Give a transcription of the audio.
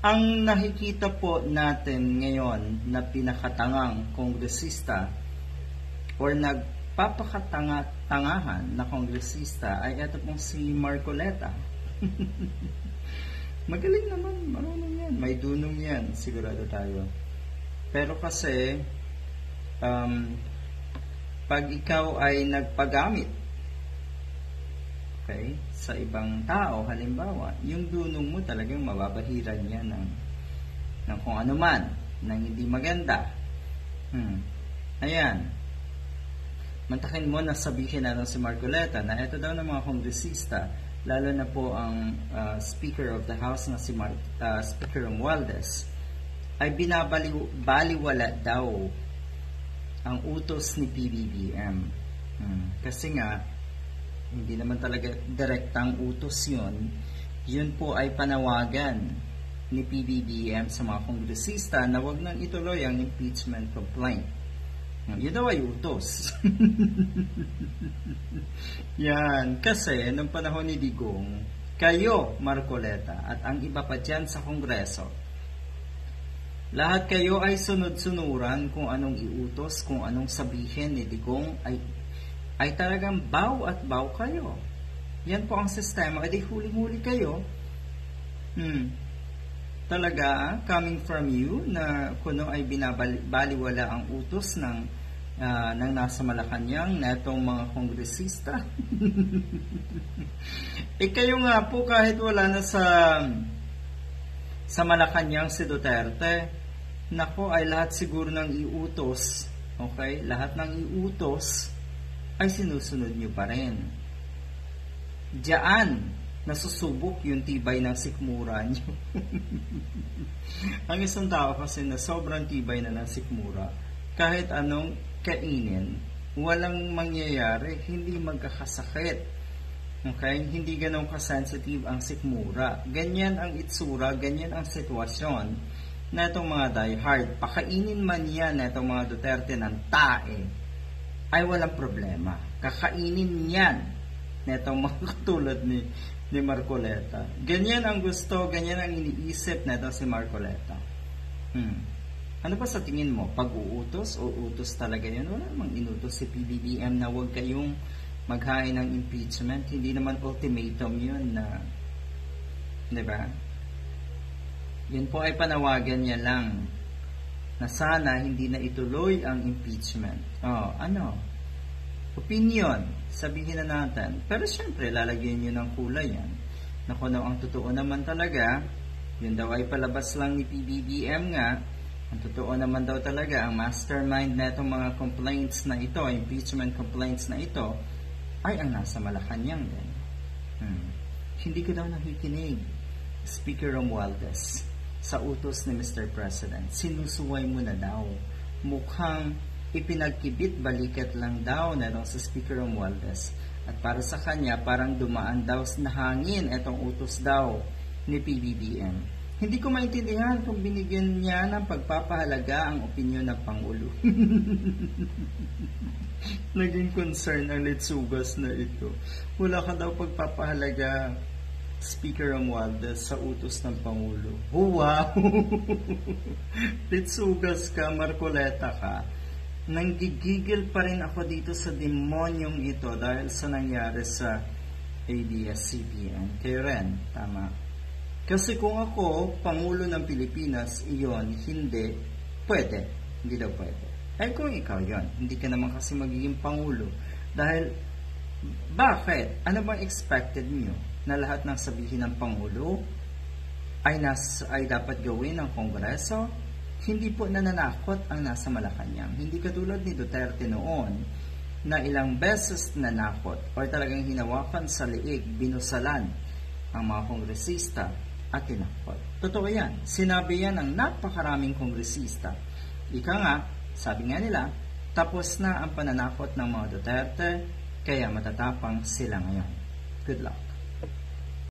Ang nakikita po natin ngayon na pinakatangang kongresista or nagpapakatangahan na kongresista ay ito pong si Marcoleta. Magaling naman, marunong yan, may dunong yan, sigurado tayo. Pero kasi, pag ikaw ay nagpagamit, okay, sa ibang tao, halimbawa, yung dunong mo talagang mababahiran niya ng kung ano man, ng hindi maganda. Ayan. Mantakin mo na sabihin natin si Marcoleta na ito daw ng mga kongresista, lalo na po ang Speaker of the House na si Speaker Romualdez, ay binabaliwala daw ang utos ni PBBM. Kasi nga, hindi naman talaga direktang utos yun. Yun po ay panawagan ni PBBM sa mga kongresista na wag nang ituloy ang impeachment complaint. Yun daw ay utos. Yan. Kasi, nung panahon ni Digong, kayo, Marcoleta, at ang iba pa dyan sa Kongreso, lahat kayo ay sunod-sunuran kung anong iutos, kung anong sabihin ni Digong, ay talagang baw at baw kayo. Yan po ang sistema. Edi huling-huli kayo. Talaga, coming from you, na kuno ay binabaliwala ang utos ng nasa Malacanang na itong mga kongresista. Kayo nga po, kahit wala na sa Malacanang si Duterte, nako ay lahat siguro ng iutos, okay? Lahat ng iutos ay sinusunod nyo pa rin. Diyan nasusubok yung tibay ng sikmura nyo. Ang isang tao kasi na sobrang tibay na ng sikmura, kahit anong kainin, walang mangyayari, hindi magkakasakit. Okay? Hindi ganun kasensitive ang sikmura. Ganyan ang itsura, ganyan ang sitwasyon na itong mga diehard. Pakainin man yan na itong mga Duterte ng tae, ay walang problema. Kakainin yan na itong mga katulad ni Marcoleta. Ganyan ang gusto, ganyan ang iniisip na ito si Marcoleta. Ano pa sa tingin mo? Pag-uutos o utos talaga yun? Wala namang inutos si PBBM na huwag kayong maghain ng impeachment. Hindi naman ultimatum yun na, di ba? Yun po ay panawagan niya lang na sana hindi na ituloy ang impeachment. Opinion, sabihin na natin. Pero syempre, lalagyan nyo ng kulay yan. Na kung ang totoo naman talaga, yun daw ay palabas lang ni PBBM nga, ang totoo naman daw talaga, ang mastermind na itong mga complaints na ito, impeachment complaints na ito, ay ang nasa Malacanang din. Hindi ko daw nakikinig, Speaker Romualdez, sa utos ni Mr. President. Sinusuway mo na daw. Mukhang ipinagkibit balikat lang daw na sa Speaker Romualdez. At para sa kanya, parang dumaan daw na hangin itong utos daw ni PBBM. Hindi ko maintindihan kung binigyan niya ng pagpapahalaga ang opinyon ng Pangulo. Naging concern ang litsugas na ito. Wala ka daw pagpapahalaga, Speaker Romualdez, sa utos ng Pangulo. Wow! Litsugas ka, Marcoleta ka. Nanggigigil pa rin ako dito sa demonyong ito dahil sa nangyari sa ABS-CBN. Kayo rin, tama. Kasi kung ako, Pangulo ng Pilipinas, iyon, hindi, pwede. Hindi daw pwede. Kung ikaw yon, hindi ka naman kasi magiging Pangulo. Dahil, bakit? Ano bang expected nyo? Na lahat ng sabihin ng Pangulo ay dapat gawin ng Kongreso? Hindi po nananakot ang nasa Malacanang. Hindi katulad ni Duterte noon na ilang beses nanakot or talagang hinawakan sa liig, binusalan ang mga kongresista at tinakot. Totoo yan. Sinabi yan ng napakaraming kongresista. Ika nga, sabi nga nila, tapos na ang pananakot ng mga Duterte, kaya matatapang sila ngayon. Good luck.